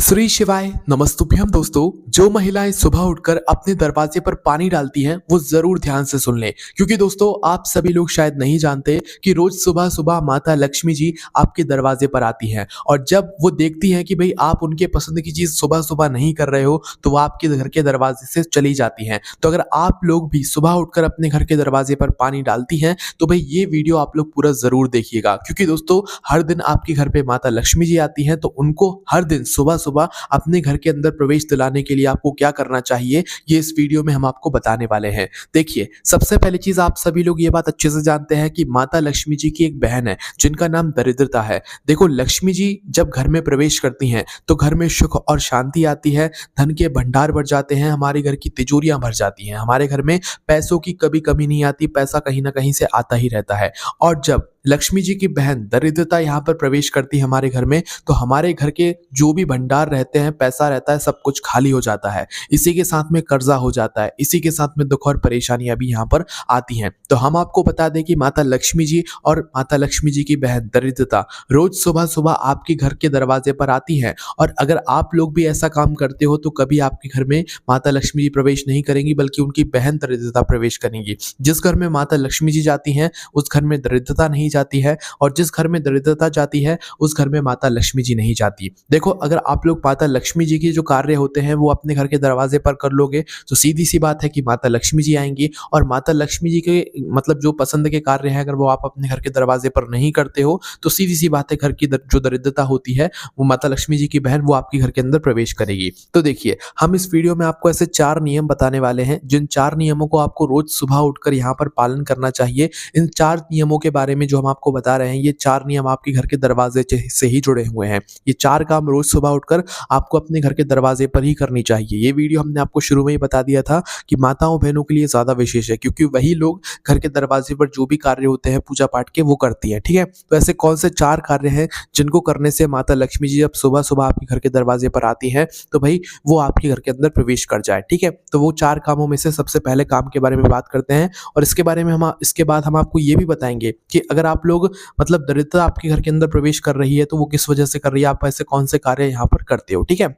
श्री शिवाय नमस्तुभ्यम दोस्तों। जो महिलाएं सुबह उठकर अपने दरवाजे पर पानी डालती हैं वो जरूर ध्यान से सुन लें, क्योंकि दोस्तों आप सभी लोग शायद नहीं जानते कि रोज सुबह सुबह माता लक्ष्मी जी आपके दरवाजे पर आती हैं। और जब वो देखती हैं कि भाई आप उनके पसंद की चीज सुबह सुबह नहीं कर रहे हो तो वो आपके घर के दरवाजे से चली जाती हैं। तो अगर आप लोग भी सुबह उठकर अपने घर के दरवाजे पर पानी डालती हैं तो भाई ये वीडियो आप लोग पूरा जरूर देखिएगा, क्योंकि दोस्तों हर दिन आपके घर पे माता लक्ष्मी जी आती हैं। तो उनको हर दिन सुबह सुबह अपने घर के अंदर प्रवेश दिलाने के लिए आपको क्या करना चाहिए ये इस वीडियो में हम आपको बताने वाले हैं। देखिए, सबसे पहली चीज, आप सभी लोग ये बात अच्छे से जानते हैं कि माता लक्ष्मी जी की एक बहन है जिनका नाम दरिद्रता है। देखो, लक्ष्मी जी जब घर में प्रवेश करती हैं तो घर में सुख और शांति आती है, धन के भंडार भर जाते हैं, हमारे घर की तिजोरियां भर जाती हैं, हमारे घर में पैसों की कभी कमी नहीं आती, पैसा कहीं ना कहीं से आता ही रहता है। और जब लक्ष्मी जी की बहन दरिद्रता यहाँ पर प्रवेश करती है हमारे घर में, तो हमारे घर के जो भी भंडार रहते हैं, पैसा रहता है, सब कुछ खाली हो जाता है। इसी के साथ में कर्जा हो जाता है, इसी के साथ में दुख और परेशानियां भी यहाँ पर आती हैं। तो हम आपको बता दें कि माता लक्ष्मी जी और माता लक्ष्मी जी की बहन दरिद्रता रोज सुबह सुबह आपके घर के दरवाजे पर आती हैं। और अगर आप लोग भी ऐसा काम करते हो तो कभी आपके घर में माता लक्ष्मी जी प्रवेश नहीं करेंगी, बल्कि उनकी बहन दरिद्रता प्रवेश करेंगी। जिस घर में माता लक्ष्मी जी जाती हैं उस घर में दरिद्रता नहीं जाती है, और जिस घर में दरिद्रता जाती है उस घर में माता लक्ष्मी जी नहीं जाती। देखो, अगर आप लोग माता लक्ष्मी जी की जो कार्य होते हैं वो अपने घर के दरवाजे पर कर लोगे तो सीधी सी बात है कि माता लक्ष्मी जी आएंगी। और माता लक्ष्मी जी के मतलब जो पसंद के कार्य हैं अगर वो आप अपने घर के दरवाजे पर नहीं करते हो तो सीधी सी बात है, घर की जो दरिद्रता होती है वो माता लक्ष्मी जी की बहन वो आपके घर के अंदर प्रवेश करेगी। तो देखिए, हम इस वीडियो में आपको ऐसे 4 नियम बताने वाले हैं जिन 4 नियमों को आपको रोज सुबह उठकर यहाँ पर पालन करना चाहिए। इन 4 नियमों के बारे में जो हम आपको बता रहे हैं, ये 4 नियम आपके घर के दरवाजे से ही जुड़े हुए हैं। ये 4 काम रोज सुबह उठकर आपको अपने घर के दरवाजे पर ही करनी चाहिए। ये वीडियो हमने आपको शुरू में ही बता दिया था कि माताओं बहनों के लिए ज्यादा विशेष है, क्योंकि वही लोग घर के दरवाजे पर जो भी कार्य होते हैं पूजा पाठ के वो करती है। ठीक है, तो ऐसे कौन से 4 कार्य हैं जिनको करने से माता लक्ष्मी जी जब सुबह सुबह आपके घर के दरवाजे पर आती है तो भाई वो आपके घर के अंदर प्रवेश कर जाए। ठीक है, तो वो 4 कामों में से सबसे पहले काम के बारे में बात करते हैं, और इसके बारे में इसके बाद हम आपको ये भी बताएंगे कि अगर आप लोग मतलब दरिद्रता आपके घर के अंदर प्रवेश कर रही है तो वो किस वजह से कर रही है, आप ऐसे कौन से कार्य यहाँ पर करते हो। ठीक है,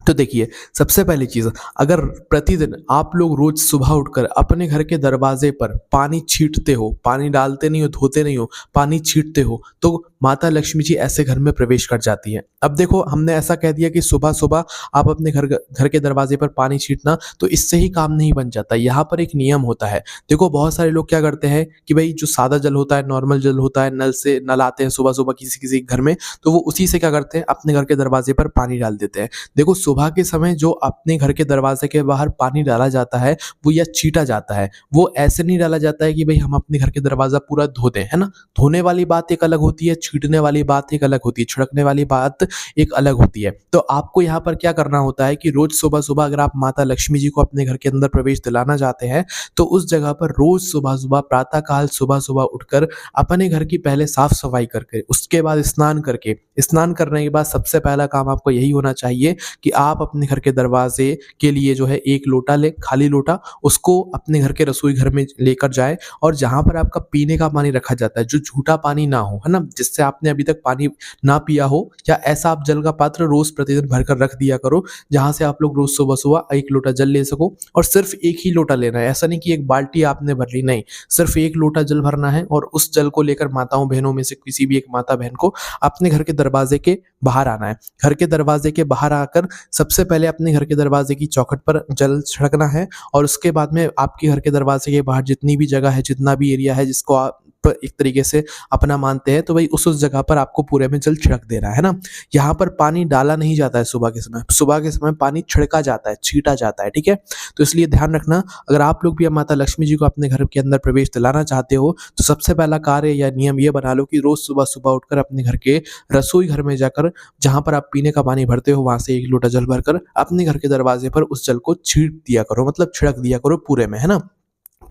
तो देखिए, सबसे पहली चीज, अगर प्रतिदिन आप लोग रोज सुबह उठकर अपने घर के दरवाजे पर पानी छींटते हो, पानी डालते नहीं हो, धोते नहीं हो, पानी छींटते हो, तो माता लक्ष्मी जी ऐसे घर में प्रवेश कर जाती है। अब देखो, हमने ऐसा कह दिया कि सुबह सुबह आप अपने घर के दरवाजे पर पानी छींटना, तो इससे ही काम नहीं बन जाता। यहाँ पर एक नियम होता है। देखो, बहुत सारे लोग क्या करते हैं कि भाई जो सादा जल होता है, नॉर्मल जल होता है, नल आते हैं सुबह सुबह किसी किसी घर में, तो वो उसी से क्या करते हैं, अपने घर के दरवाजे पर पानी डाल देते हैं। देखो, सुबह के समय जो अपने घर के दरवाजे के बाहर पानी डाला जाता है वो या छीटा जाता है, वो ऐसे नहीं डाला जाता है कि भाई हम अपने घर के दरवाजा पूरा धो दें, है ना। धोने वाली बात एक अलग होती है, छीटने वाली बात एक अलग होती है, छिड़कने वाली बात एक अलग होती है। तो आपको यहाँ पर क्या करना होता है कि रोज सुबह सुबह अगर आप माता लक्ष्मी जी को अपने घर के अंदर प्रवेश दिलाना चाहते हैं तो उस जगह पर रोज सुबह सुबह प्रातः काल सुबह सुबह उठकर अपने घर की पहले साफ सफाई करके, उसके बाद स्नान करके, स्नान करने के बाद सबसे पहला काम आपको यही होना चाहिए कि आप अपने घर के दरवाजे के लिए जो है 1 लोटा ले, खाली लोटा, उसको अपने घर के रसोई घर में लेकर जाए, और जहां पर आपका पीने का पानी रखा जाता है, जो झूठा पानी ना हो, है ना, जिससे आपने अभी तक पानी ना पिया हो, या ऐसा आप जल का पात्र रोज प्रतिदिन भरकर रख दिया करो जहां से आप लोग रोज सुबह सुबह 1 लोटा जल ले सको। और सिर्फ 1 ही लोटा लेना है, ऐसा नहीं कि 1 बाल्टी आपने भर ली, नहीं, सिर्फ 1 लोटा जल भरना है। और उस जल को लेकर माताओं बहनों में से किसी भी एक माता बहन को अपने घर के दरवाजे के बाहर आना है। घर के दरवाजे के बाहर आकर सबसे पहले अपने घर के दरवाजे की चौखट पर जल छिड़कना है, और उसके बाद में आपके घर के दरवाजे के बाहर जितनी भी जगह है, जितना भी एरिया है जिसको आप एक तरीके से अपना मानते हैं, तो भाई उस जगह पर आपको पूरे में जल छिड़क देना है ना। यहाँ पर पानी डाला नहीं जाता है सुबह के समय, सुबह के समय पानी छिड़का जाता है, छीटा जाता है। ठीक है, तो इसलिए ध्यान रखना, अगर आप लोग भी माता लक्ष्मी जी को अपने घर के अंदर प्रवेश दिलाना चाहते हो तो सबसे पहला कार्य या नियम ये बना लो कि रोज सुबह सुबह उठकर अपने घर के रसोई घर में जाकर, जहां पर आप पीने का पानी भरते हो, वहां से 1 लोटा जल भरकर अपने घर के दरवाजे पर उस जल को छीट दिया करो, मतलब छिड़क दिया करो पूरे में, है ना।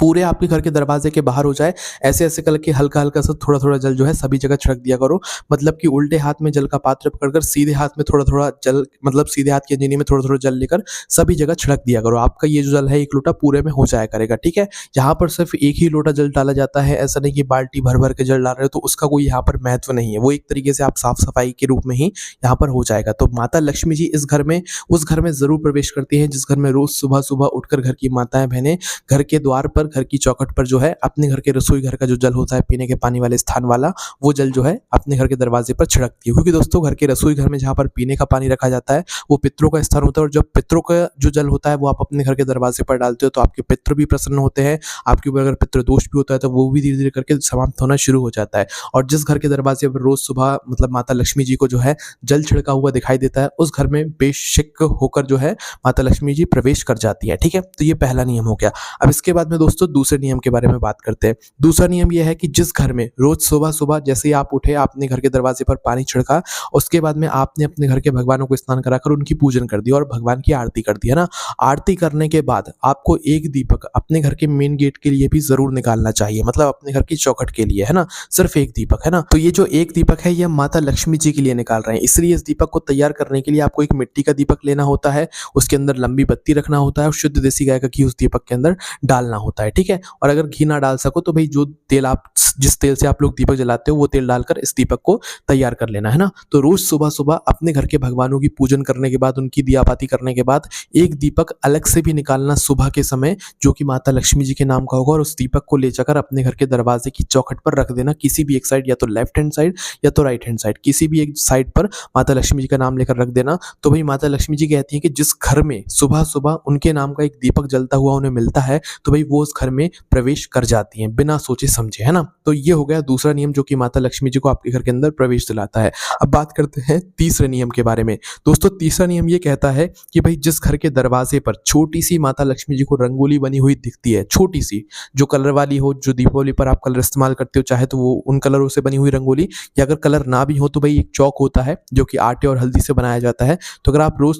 पूरे आपके घर के दरवाजे के बाहर हो जाए, ऐसे-ऐसे करके हल्का-हल्का सा थोड़ा-थोड़ा जल जो है सभी जगह छिड़क दिया करो। मतलब कि उल्टे हाथ में जल का पात्र पकड़कर सीधे हाथ में थोड़ा-थोड़ा जल, मतलब सीधे हाथ की अंजनी में थोड़ा-थोड़ा जल लेकर सभी जगह छिड़क दिया करो। आपका ये जो जल है 1 लोटा पूरे में हो जाया करेगा, ठीक है? यहाँ पर सिर्फ़ 1 ही लोटा जल डाला जाता है, ऐसा नहीं कि बाल्टी भर-भर के जल डाल रहे हो, तो उसका कोई यहाँ पर महत्व नहीं है। वो एक तरीके से आप साफ-सफाई के रूप में ही यहाँ पर हो जाएगा। तो माता लक्ष्मी जी इस घर में, उस घर में ज़रूर प्रवेश करती हैं जिस घर में रोज़ सुबह-सुबह उठकर घर की माताएँ-बहनें घर के द्वार पर, घर की चौखट पर जो है अपने घर के रसोई घर का जो जल होता है पीने के पानी वाले स्थान वाला, वो जल जो है अपने घर के दरवाजे पर छिड़कती है। क्योंकि दोस्तों घर के रसोई घर में जहाँ पर पीने का पानी रखा जाता है, वो पितरों का स्थान होता है, और जब पितरों का जो जल होता है वो आप अपने घर के दरवाजे पर डालते हो तो आपके पितृ भी प्रसन्न होते हैं। आपके ऊपर अगर पितृ दोष भी होता है तो वो भी धीरे-धीरे करके समाप्त होना शुरू हो जाता है। और जिस घर के दरवाजे पर रोज़ सुबह मतलब माता लक्ष्मी जी को जो है जल छिड़का हुआ दिखाई देता है, उस घर में बेशक होकर जो है माता लक्ष्मी जी प्रवेश कर जाती है, ठीक है? तो ये पहला नियम हो गया। अब इसके बाद में दोस्तों दूसरे नियम के बारे में बात करते हैं। दूसरा नियम ये है कि जिस घर में रोज सुबह-सुबह जैसे ही आप उठे, आपने घर के दरवाजे पर पानी छिड़का, उसके बाद में आपने अपने घर के भगवानों को स्नान कराकर उनकी पूजन कर दी और भगवान की आरती कर दी, है ना? आरती करने के बाद आपको एक दीपक अपने घर के मेन गेट के लिए भी ज़रूर निकालना चाहिए, मतलब अपने घर की चौखट के लिए, है ना? सिर्फ एक दीपक, है ना? तो ये जो एक दीपक है, ये माता लक्ष्मी जी के लिए निकाल रहे हैं। इसलिए इस दीपक को तैयार करने के लिए आपको एक मिट्टी का दीपक लेना होता है, उसके अंदर लंबी बत्ती रखना होता है और शुद्ध देसी गाय का घी उस दीपक के अंदर डालना होता है, ठीक है? और अगर घी ना डाल सको तो भाई जो तेल आप, जिस तेल से आप लोग दीपक जलाते हो वो तेल डालकर इस दीपक को तैयार कर लेना, है ना? तो रोज सुबह-सुबह अपने घर के भगवानों की पूजन करने के बाद, उनकी दिया-बाती करने के बाद एक दीपक अलग से भी निकालना सुबह के समय, जो कि माता लक्ष्मी जी के नाम का होगा, और उस दीपक को ले जाकर अपने घर के दरवाजे की चौखट पर रख देना, किसी भी एक साइड, या तो लेफ्ट हैंड साइड या तो राइट हैंड साइड, किसी भी एक साइड पर माता लक्ष्मी जी का नाम लेकर रख देना। तो भाई माता लक्ष्मी जी कहती हैं कि जिस घर में सुबह-सुबह उनके नाम का एक दीपक जलता हुआ उन्हें मिलता है, तो भाई वो उस घर में प्रवेश कर जाती हैं बिना सोचे समझे, है ना? तो ये हो गया दूसरा नियम जो कि माता लक्ष्मी जी को आपके घर के अंदर प्रवेश दिलाता है। अब बात करते हैं तीसरे नियम के बारे में। दोस्तों तीसरा नियम ये कहता है कि भाई जिस घर के दरवाजे पर छोटी-सी माता लक्ष्मी जी को रंगोली बनी हुई दिखती है, छोटी-सी, जो कलर वाली हो, जो दीपावली पर आप कलर इस्तेमाल करते हो, चाहे तो वो उन कलरों से बनी हुई रंगोली, या अगर कलर ना भी हो तो भाई एक चॉक होता है जो कि आटे और हल्दी से बनाया जाता है। तो अगर आप रोज़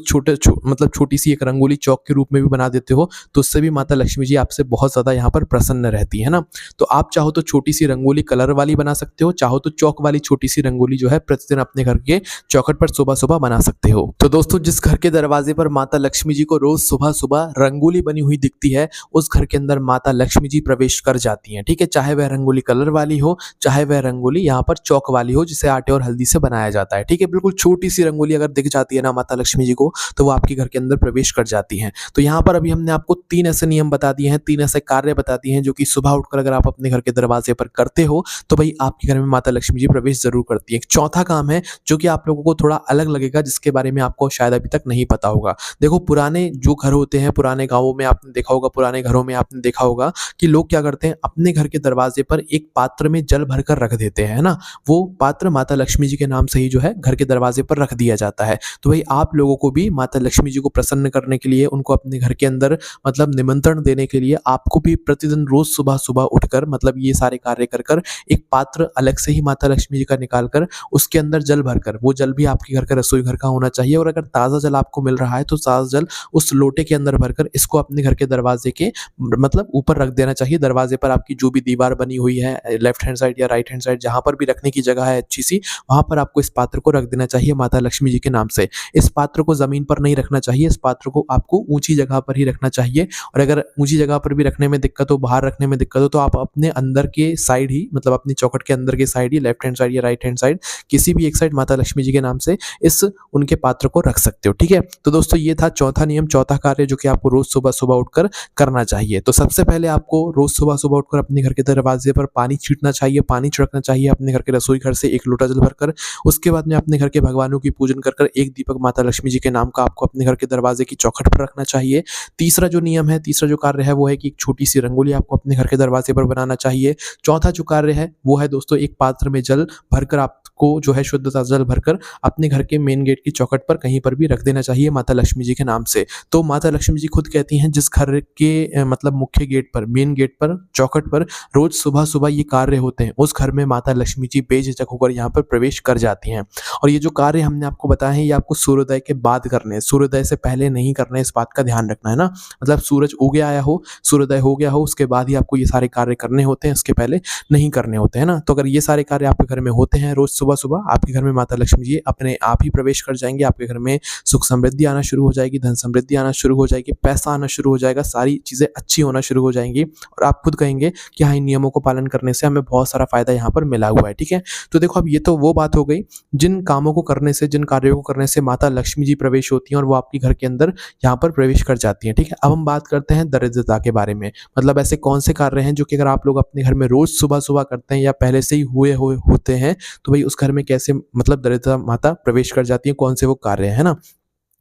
मतलब छोटी-सी एक रंगोली चॉक के रूप में भी बना देते हो, तो उससे भी माता लक्ष्मी जी आपसे बहुत ज़्यादा यहाँ पर प्रसन्न रहती है ना? तो आप चाहो तो छोटी-सी रंगोली कलर वाली बना सकते हो, चाहो तो चॉक वाली छोटी-सी रंगोली जो है प्रतिदिन अपने घर के चौखट पर सुबह-सुबह बना सकते हो। तो दोस्तों जिस घर के दरवाजे पर माता लक्ष्मी जी को रोज़ सुबह-सुबह रंगोली बनी हुई दिखती है, उस घर के अंदर माता लक्ष्मी जी प्रवेश कर जाती हैं, ठीक है? चाहे वह रंगोली कलर वाली हो, चाहे वह रंगोली यहाँ पर चॉक वाली हो जिसे आटे और हल्दी से बनाया जाता है, ठीक है? बिल्कुल छोटी-सी रंगोली अगर दिख जाती है ना माता लक्ष्मी जी को, तो वो आपके घर के अंदर प्रवेश कर जाती हैं। तो यहाँ पर अभी हमने आपको 3 ऐसे नियम बता दिए हैं, 3 ऐसे कार्य बता दिए हैं जो कि सुबह उठकर अगर आप अपने घर के दरवाजे पर करते हो, तो भाई आपके घर में माता लक्ष्मी जी प्रवेश ज़रूर करती हैं। एक चौथा काम है जो कि आप लोगों को थोड़ा अलग लगेगा, जिसके बारे में आपको शायद अभी तक नहीं पता होगा। देखो पुराने जो घर होते हैं, पुराने गाँवों में आपने देखा होगा, पुराने घरों में आपने देखा होगा कि लोग क्या करते हैं, अपने घर के दरवाजे पर एक पात्र में जल भरकर रख देते हैं, है ना? वो पात्र माता लक्ष्मी जी के नाम से ही जो है घर के दरवाजे पर रख दिया जाता है। तो भाई आप लोगों को भी माता लक्ष्मी जी को प्रसन्न करने के लिए, उनको अपने घर के अंदर मतलब निमंत्रण देने के लिए, आपको भी प्रतिदिन रोज सुबह-सुबह उठकर मतलब ये सारे कार्य कर कर एक पात्र अलग से ही माता लक्ष्मी जी का निकाल कर उसके अंदर जल भरकर, वो जल भी आपके घर का रसोई घर का होना चाहिए, और अगर ताज़ा जल आपको मिल रहा है तो ताज़ा जल उस लोटे के अंदर भरकर इसको अपने घर के दरवाजे के मतलब ऊपर रख देना चाहिए। दरवाजे पर आपकी जो भी दीवार बनी हुई है, लेफ्ट हैंड साइड या राइट हैंड साइड, जहाँ पर भी रखने की जगह है अच्छी-सी, वहाँ पर आपको इस पात्र को रख देना चाहिए माता लक्ष्मी जी के नाम से। इस पात्र को ज़मीन पर नहीं रखना चाहिए, इस पात्र को आपको ऊँची जगह पर ही रखना चाहिए, और अगर ऊँची जगह पर भी रखने में दिक्कत हो, बाहर रखने में दिक्कत हो, तो आप अपने अंदर के साइड ही, मतलब अपनी चौखट के अंदर के साइड ही, लेफ्ट हैंड साइड या राइट हैंड साइड, किसी भी एक साइड माता लक्ष्मी जी के नाम से इस उनके पात्र को रख सकते हो, ठीक है? तो दोस्तों ये था चौथा नियम, चौथा कार्य जो कि आपको रोज़ सुबह-सुबह उठकर करना चाहिए। तो सबसे पहले आपको रोज़ सुबह-सुबह उठकर अपने घर के दरवाजे पर पानी छींटना चाहिए, पानी छिड़कना चाहिए अपने घर के रसोई घर से 1 लोटा जल भरकर। उसके बाद में अपने घर के भगवानों की पूजन कर कर एक दीपक माता लक्ष्मी जी के नाम का आपको अपने घर के दरवाजे की चौखट पर रखना चाहिए। तीसरा जो नियम है, तीसरा जो कार्य है वो है कि एक छोटी-सी रंगोली आपको अपने घर के दरवाजे पर बनाना चाहिए। चौथा जो कार्य है वो है दोस्तों, एक पात्र में जल भरकर आपको जो है शुद्ध जल भरकर अपने घर के मेन गेट की चौखट पर कहीं पर भी रख देना चाहिए माता लक्ष्मी जी के नाम से। तो माता लक्ष्मी जी खुद कहती हैं जिस घर के मतलब मुख्य गेट पर, मेन गेट पर, चौखट पर रोज सुबह-सुबह ये कार्य होते हैं, उस घर में माता लक्ष्मी जी बेझिझक होकर यहाँ पर प्रवेश कर जाती हैं। और ये जो कार्य हमने आपको बताए हैं, ये आपको सूर्योदय के बाद करने हैं, सूर्योदय से पहले नहीं करने हैं, इस बात का ध्यान रखना है ना। मतलब सूरज उगे आया हो, सूर्योदय हो गया हो उसके बाद ही आपको ये सारे कार्य करने होते हैं, इसके पहले नहीं करने होते हैं ना। तो अगर ये सारे कार्य आपके घर में होते हैं रोज सुबह सुबह, आपके घर में माता लक्ष्मी जी अपने आप ही प्रवेश कर जाएंगे। आपके घर में सुख समृद्धि आना शुरू हो जाएगी, धन समृद्धि आना शुरू हो जाएगी, पैसा आना शुरू हो जाएगा, सारी चीज़ें अच्छी होना शुरू हो जाएंगी और आप खुद कहेंगे कि हाँ, इन नियमों को पालन करने से हमें बहुत सारा फायदा यहाँ पर मिला हुआ है। ठीक है, तो देखो अब ये तो वो बात हो गई जिन कामों को करने से, जिन कार्यों को करने से माता लक्ष्मी जी प्रवेश होती हैं और वो आपके घर के अंदर यहाँ पर प्रवेश कर जाती हैं। ठीक है, अब हम बात करते हैं दरिद्रता के बारे में। मतलब ऐसे कौन से कार्य हैं जो कि अगर आप लोग अपने घर में रोज सुबह सुबह करते हैं या पहले से ही हुए होते हैं, तो भाई उस घर में कैसे मतलब दरिद्रता माता प्रवेश कर जाती है, कौन से वो कार्य है ना।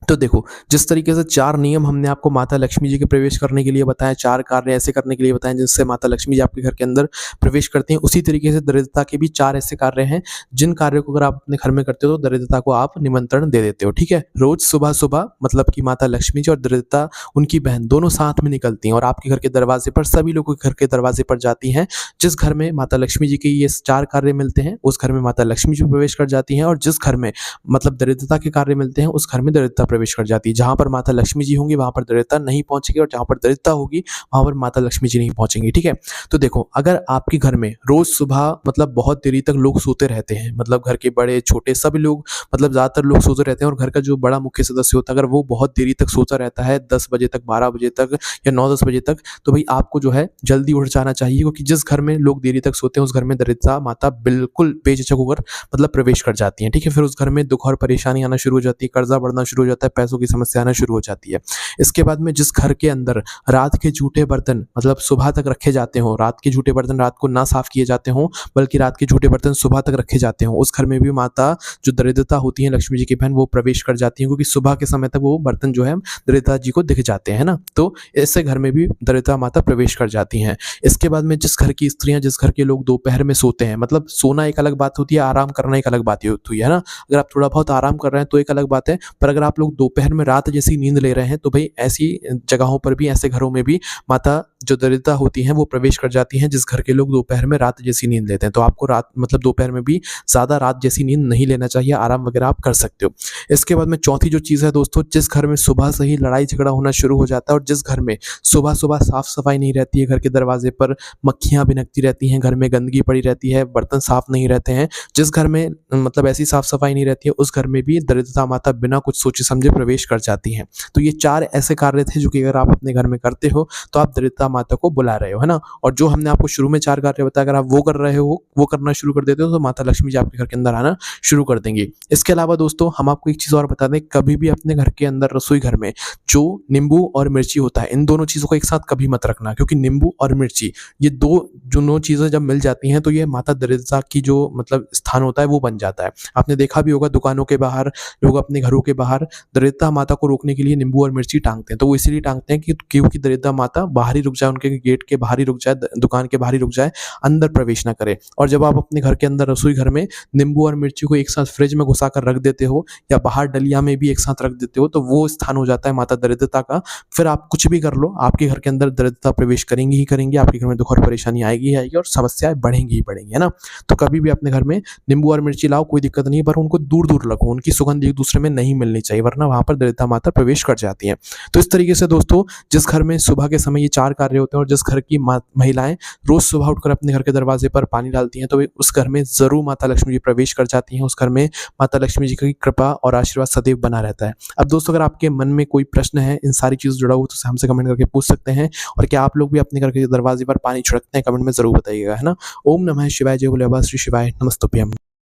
तो देखो, जिस तरीके से 4 नियम हमने आपको माता लक्ष्मी जी के प्रवेश करने के लिए बताए, 4 कार्य ऐसे करने के लिए बताए जिससे माता लक्ष्मी जी आपके घर के अंदर प्रवेश करती हैं, उसी तरीके से दरिद्रता के भी 4 ऐसे कार्य हैं जिन कार्यों को अगर आप अपने घर में करते हो तो दरिद्रता को आप निमंत्रण दे देते हो। ठीक है, रोज सुबह-सुबह मतलब कि माता लक्ष्मी जी और दरिद्रता उनकी बहन दोनों साथ में निकलती हैं और आपके घर के दरवाजे पर, सभी लोगों के घर के दरवाजे पर जाती हैं। जिस घर में माता लक्ष्मी जी के ये 4 कार्य मिलते हैं, उस घर में माता लक्ष्मी जी प्रवेश कर जाती हैं और जिस घर में मतलब दरिद्रता के कार्य मिलते हैं, उस घर में दरिद्रता प्रवेश कर जाती है। जहाँ पर माता लक्ष्मी जी होंगी वहाँ पर दरिद्रता नहीं पहुँचेगी और जहाँ पर दरिद्रता होगी वहाँ पर माता लक्ष्मी जी नहीं पहुँचेंगी। ठीक है, तो देखो, अगर आपके घर में रोज सुबह मतलब बहुत देरी तक लोग सोते रहते हैं, मतलब घर के बड़े छोटे सभी लोग, मतलब ज़्यादातर लोग सोते रहते हैं और घर का जो बड़ा मुख्य सदस्य होता है अगर वो बहुत देरी तक सोता रहता है, 10 बजे तक, 12 बजे तक या 9-10 बजे तक, तो भाई आपको जो है जल्दी उठ जाना चाहिए, क्योंकि जिस घर में लोग देरी तक सोते हैं उस घर में दरिद्रता माता बिल्कुल बेझिझक होकर मतलब प्रवेश कर जाती हैं। ठीक है, फिर उस घर में दुख और परेशानी आना शुरू हो जाती है, कर्जा बढ़ना शुरू हो जाता है, पैसों की समस्या आना शुरू हो जाती है। इसके बाद में जिस घर के अंदर रात के जूठे बर्तन मतलब सुबह तक रखे जाते हो, रात के जूठे बर्तन रात को ना साफ किए जाते हों, बल्कि रात के जूठे बर्तन सुबह तक रखे जाते हों, उस घर में भी माता जो दरिद्रता होती है लक्ष्मी जी की बहन वो प्रवेश कर जाती है, क्योंकि सुबह के समय तक वो बर्तन जो है दरिद्रता जी को दिख जाते हैं ना। तो ऐसे घर में भी दरिद्रता माता प्रवेश कर जाती हैं। इसके बाद में जिस घर की स्त्रियां, जिस घर के लोग दोपहर में सोते हैं, मतलब सोना एक अलग बात होती है, आराम करना एक अलग बात होती है ना। अगर आप थोड़ा बहुत आराम कर रहे हैं तो एक अलग बात है, पर अगर आप लोग दोपहर में रात जैसी नींद ले रहे हैं तो भाई ऐसी जगहों पर भी, ऐसे घरों में भी माता जो दरिद्रता होती हैं वो प्रवेश कर जाती हैं, जिस घर के लोग दोपहर में रात जैसी नींद लेते हैं। तो आपको रात मतलब दोपहर में भी ज़्यादा रात जैसी नींद नहीं लेना चाहिए, आराम वगैरह आप कर सकते हो। इसके बाद में चौथी जो चीज़ है दोस्तों, जिस घर में सुबह से ही लड़ाई झगड़ा होना शुरू हो जाता है और जिस घर में सुबह सुबह साफ सफाई नहीं रहती है, घर के दरवाजे पर मक्खियाँ भिनकती रहती हैं, घर में गंदगी पड़ी रहती है, बर्तन साफ नहीं रहते हैं, जिस घर में मतलब ऐसी साफ सफाई नहीं रहती है, उस घर में भी दरिद्रता माता बिना कुछ सोचे समझे प्रवेश कर जाती हैं। तो ये 4 ऐसे कार्य थे जो कि अगर आप अपने घर में करते हो तो आप दरिद्रता माता को बुला रहे हो, है ना। और जो हमने आपको शुरू में 4 कार्य बताया, अगर आप वो कर रहे हो, वो करना शुरू कर देते हो तो माता लक्ष्मी जी आपके घर के अंदर आना शुरू कर देंगी। इसके अलावा दोस्तों हम आपको एक चीज़ और बता दें, कभी भी अपने घर के अंदर रसोई घर में जो नींबू और मिर्ची होता है, इन दोनों चीज़ों को एक साथ कभी मत रखना, क्योंकि नींबू और मिर्ची ये दोनों चीज़ें जब मिल जाती हैं तो ये माता दरिद्रता की जो मतलब स्थान होता है वो बन जाता है। आपने देखा भी होगा दुकानों के बाहर लोग अपने घरों के बाहर दरिद्रता माता को रोकने के लिए नींबू और मिर्ची टांगते हैं। तो वो इसीलिए टांगते हैं कि क्योंकि दरिद्रता माता बाहर ही रुक जाए, उनके गेट के बाहर ही रुक जाए, दुकान के बाहर ही रुक जाए, अंदर प्रवेश ना करे। और जब आप अपने घर के अंदर रसोई घर में नींबू और मिर्ची को एक साथ फ्रिज में घुसा कर रख देते हो या बाहर डलिया में भी एक साथ रख देते हो, तो वो स्थान हो जाता है माता दरिद्रता का। फिर आप कुछ भी कर लो, आपके घर के अंदर दरिद्रता प्रवेश करेंगी ही करेंगी, आपके घर में दुख और परेशानी आएगी ही आएगी और समस्याएं बढ़ेंगी ही बढ़ेंगी, है ना। तो कभी भी अपने घर में नींबू और मिर्ची लाओ, कोई दिक्कत नहीं है, पर उनको दूर दूर रखो, उनकी सुगंध एक दूसरे में नहीं मिलनी चाहिए, वरना वहां पर दरिद्रता माता प्रवेश कर जाती है। तो इस तरीके से दोस्तों, जिस घर में सुबह के समय ये 4 कार्य होते हैं और जिस घर की महिलाएं रोज सुबह उठकर अपने घर के दरवाजे पर पानी डालती हैं, तो उस घर में जरूर माता लक्ष्मी जी प्रवेश कर जाती हैं, उस घर में माता लक्ष्मी जी की कृपा और आशीर्वाद सदैव बना रहता है। अब दोस्तों, अगर आपके मन में कोई प्रश्न है इन सारी चीज़ जुड़ा हुआ तो हमसे कमेंट करके पूछ सकते हैं। और क्या आप लोग भी अपने घर के दरवाजे पर पानी छिड़कते हैं, कमेंट में जरूर बताइएगा, है ना। ओम नमः शिवाय, जय भोले बाबा श्री शिवाय, नमस्तुभ्यम।